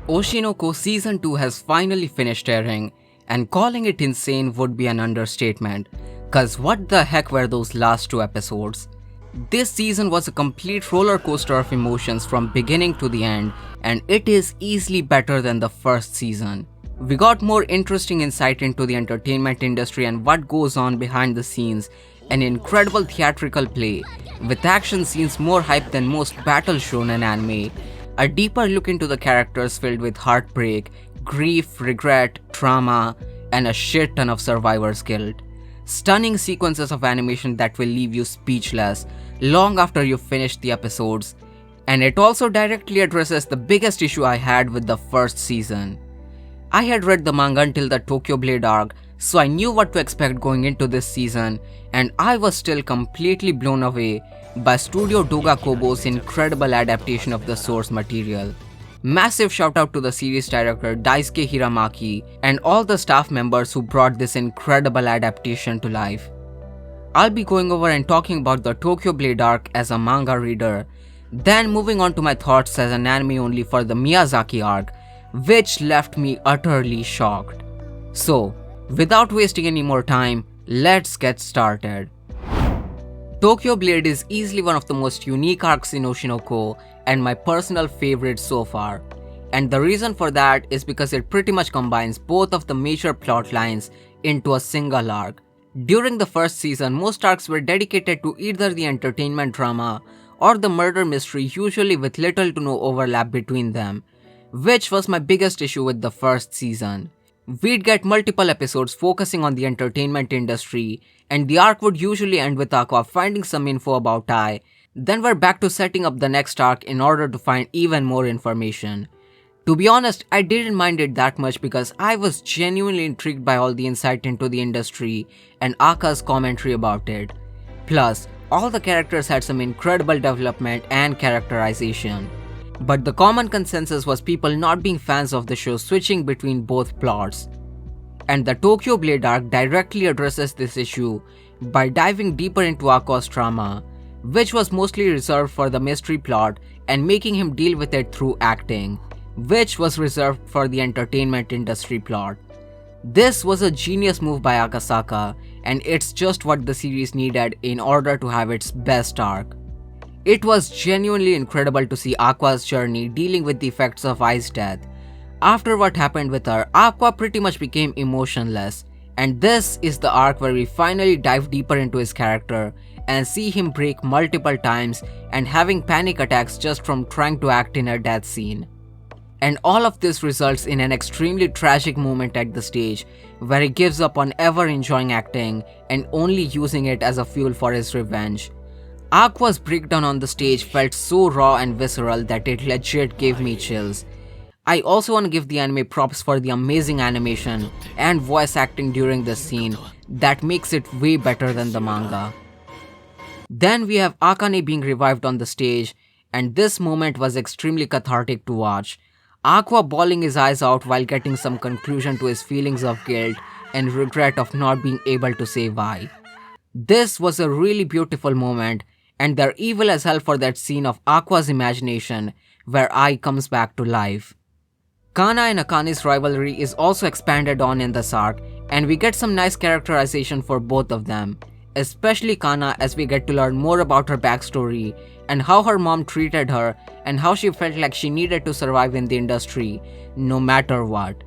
Oshi No Ko Season 2 has finally finished airing, and calling it insane would be an understatement, cause what the heck were those last 2 episodes? This season was a complete roller coaster of emotions from beginning to the end, and it is easily better than the first season. We got more interesting insight into the entertainment industry and what goes on behind the scenes, an incredible theatrical play, with action scenes more hype than most battle shonen anime, a deeper look into the characters filled with heartbreak, grief, regret, trauma, and a shit ton of survivor's guilt. Stunning sequences of animation that will leave you speechless long after you've finished the episodes, and it also directly addresses the biggest issue I had with the first season. I had read the manga until the Tokyo Blade arc, so I knew what to expect going into this season, and I was still completely blown away by Studio Doga Kobo's incredible adaptation of the source material. Massive shout out to the series director Daisuke Hiramaki and all the staff members who brought this incredible adaptation to life. I'll be going over and talking about the Tokyo Blade arc as a manga reader, then moving on to my thoughts as an anime only for the Miyazaki arc, which left me utterly shocked. So, without wasting any more time, let's get started. Tokyo Blade is easily one of the most unique arcs in Oshi No Ko and my personal favorite so far. And the reason for that is because it pretty much combines both of the major plot lines into a single arc. During the first season, most arcs were dedicated to either the entertainment drama or the murder mystery, usually with little to no overlap between them, which was my biggest issue with the first season. We'd get multiple episodes focusing on the entertainment industry, and the arc would usually end with Aqua finding some info about Tai, then we're back to setting up the next arc in order to find even more information. To be honest, I didn't mind it that much because I was genuinely intrigued by all the insight into the industry and Aka's commentary about it. Plus, all the characters had some incredible development and characterization. But the common consensus was people not being fans of the show switching between both plots. And the Tokyo Blade arc directly addresses this issue by diving deeper into Aqua's trauma, which was mostly reserved for the mystery plot, and making him deal with it through acting, which was reserved for the entertainment industry plot. This was a genius move by Akasaka, and it's just what the series needed in order to have its best arc. It was genuinely incredible to see Aqua's journey dealing with the effects of Ai's death. After what happened with her, Aqua pretty much became emotionless, and this is the arc where we finally dive deeper into his character and see him break multiple times and having panic attacks just from trying to act in a death scene. And all of this results in an extremely tragic moment at the stage where he gives up on ever enjoying acting and only using it as a fuel for his revenge. Aqua's breakdown on the stage felt so raw and visceral that it legit gave me chills. I also want to give the anime props for the amazing animation and voice acting during this scene that makes it way better than the manga. Then we have Akane being revived on the stage, and this moment was extremely cathartic to watch. Aqua bawling his eyes out while getting some conclusion to his feelings of guilt and regret of not being able to save Ai. This was a really beautiful moment, and they're evil as hell for that scene of Aqua's imagination where Ai comes back to life. Kana and Akane's rivalry is also expanded on in this arc, and we get some nice characterization for both of them, especially Kana, as we get to learn more about her backstory and how her mom treated her and how she felt like she needed to survive in the industry no matter what.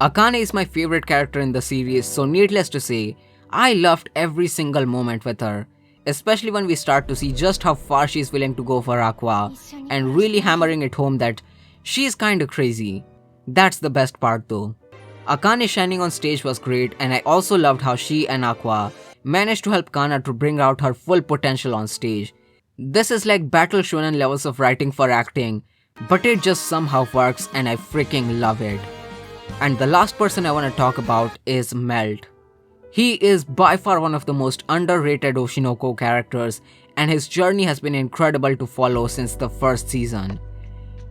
Akane is my favorite character in the series, so needless to say, I loved every single moment with her, especially when we start to see just how far she's willing to go for Aqua and really hammering it home that she's kinda crazy. That's the best part though. Akane shining on stage was great, and I also loved how she and Aqua managed to help Kana to bring out her full potential on stage. This is like battle shonen levels of writing for acting, but it just somehow works and I freaking love it. And the last person I want to talk about is Melt. He is by far one of the most underrated Oshi No Ko characters, and his journey has been incredible to follow since the first season.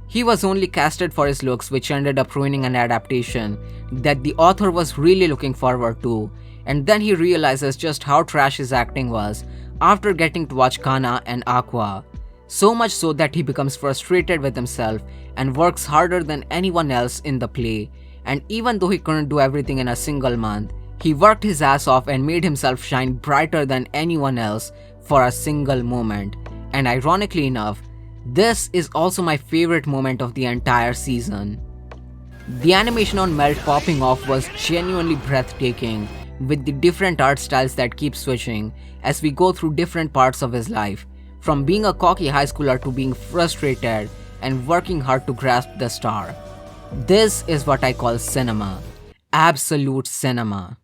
He was only casted for his looks, which ended up ruining an adaptation that the author was really looking forward to, and then he realizes just how trash his acting was after getting to watch Kana and Aqua. So much so that he becomes frustrated with himself and works harder than anyone else in the play, and even though he couldn't do everything in a single month, he worked his ass off and made himself shine brighter than anyone else for a single moment. And ironically enough, this is also my favorite moment of the entire season. The animation on Melt popping off was genuinely breathtaking, with the different art styles that keep switching as we go through different parts of his life, from being a cocky high schooler to being frustrated and working hard to grasp the star. This is what I call cinema. Absolute cinema.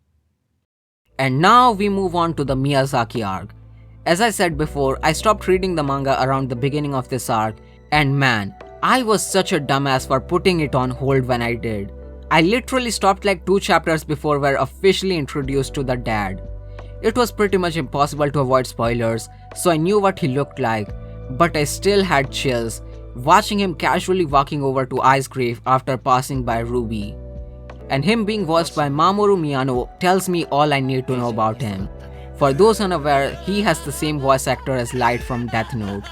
And now we move on to the Miyazaki arc. As I said before, I stopped reading the manga around the beginning of this arc, and man, I was such a dumbass for putting it on hold when I did. I literally stopped like 2 chapters before we're officially introduced to the dad. It was pretty much impossible to avoid spoilers, so I knew what he looked like, but I still had chills watching him casually walking over to Ai's grave after passing by Ruby. And him being voiced by Mamoru Miyano tells me all I need to know about him. For those unaware, he has the same voice actor as Light from Death Note.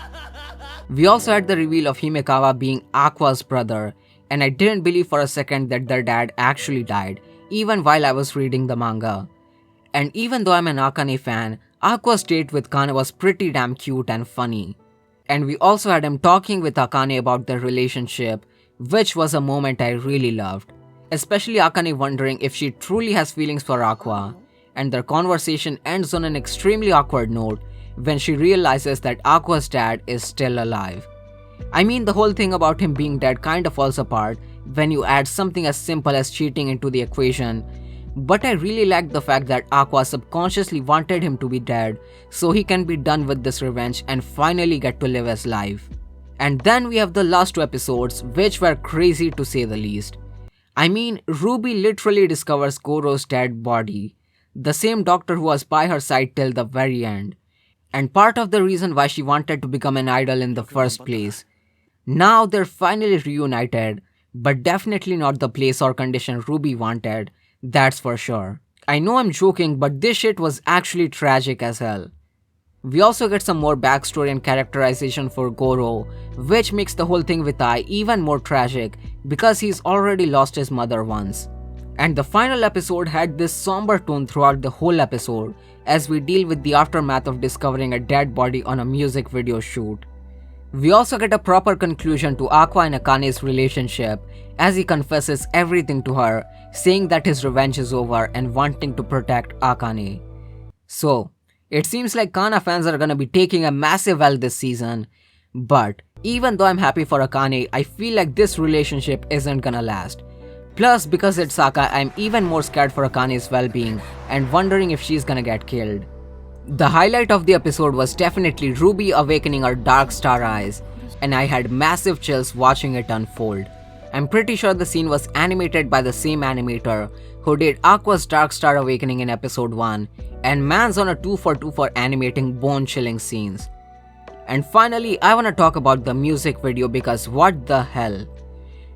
We also had the reveal of Himekawa being Aqua's brother, and I didn't believe for a second that their dad actually died, even while I was reading the manga. And even though I'm an Akane fan, Aqua's date with Kana was pretty damn cute and funny. And we also had him talking with Akane about their relationship, which was a moment I really loved. Especially Akane wondering if she truly has feelings for Aqua, and their conversation ends on an extremely awkward note when she realizes that Aqua's dad is still alive. I mean, the whole thing about him being dead kinda falls apart when you add something as simple as cheating into the equation, but I really liked the fact that Aqua subconsciously wanted him to be dead so he can be done with this revenge and finally get to live his life. And then we have the last 2 episodes, which were crazy to say the least. I mean, Ruby literally discovers Goro's dead body, the same doctor who was by her side till the very end, and part of the reason why she wanted to become an idol in the first place. Now they're finally reunited, but definitely not the place or condition Ruby wanted, that's for sure. I know I'm joking, but this shit was actually tragic as hell. We also get some more backstory and characterization for Goro, which makes the whole thing with Ai even more tragic because he's already lost his mother once. And the final episode had this somber tone throughout the whole episode as we deal with the aftermath of discovering a dead body on a music video shoot. We also get a proper conclusion to Aqua and Akane's relationship as he confesses everything to her, saying that his revenge is over and wanting to protect Akane. So, it seems like Kana fans are gonna be taking a massive L this season, but even though I'm happy for Akane, I feel like this relationship isn't gonna last. Plus, because it's Saka, I'm even more scared for Akane's well-being and wondering if she's gonna get killed. The highlight of the episode was definitely Ruby awakening her dark star eyes, and I had massive chills watching it unfold. I'm pretty sure the scene was animated by the same animator who did Aqua's Dark Star Awakening in episode 1, and man's on a 2 for 2 for animating bone-chilling scenes. And finally, I wanna talk about the music video because what the hell.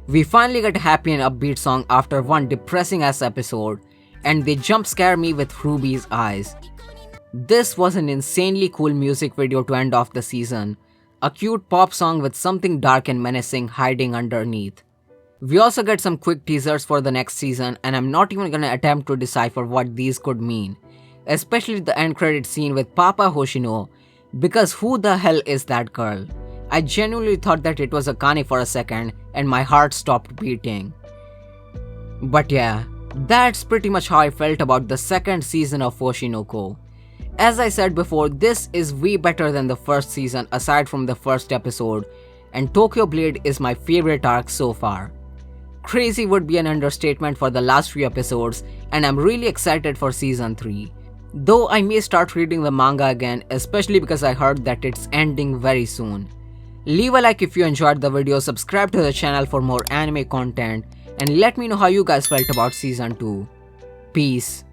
We finally get a happy and upbeat song after one depressing ass episode, and they jump scare me with Ruby's eyes. This was an insanely cool music video to end off the season, a cute pop song with something dark and menacing hiding underneath. We also get some quick teasers for the next season, and I'm not even gonna attempt to decipher what these could mean, especially the end credit scene with Papa Hoshino, because who the hell is that girl? I genuinely thought that it was Akane for a second and my heart stopped beating. But yeah, that's pretty much how I felt about the second season of Oshi No Ko. As I said before, this is way better than the first season aside from the first episode, and Tokyo Blade is my favorite arc so far. Crazy would be an understatement for the last few episodes, and I'm really excited for season 3. Though I may start reading the manga again, especially because I heard that it's ending very soon. Leave a like if you enjoyed the video, subscribe to the channel for more anime content, and let me know how you guys felt about season 2. Peace.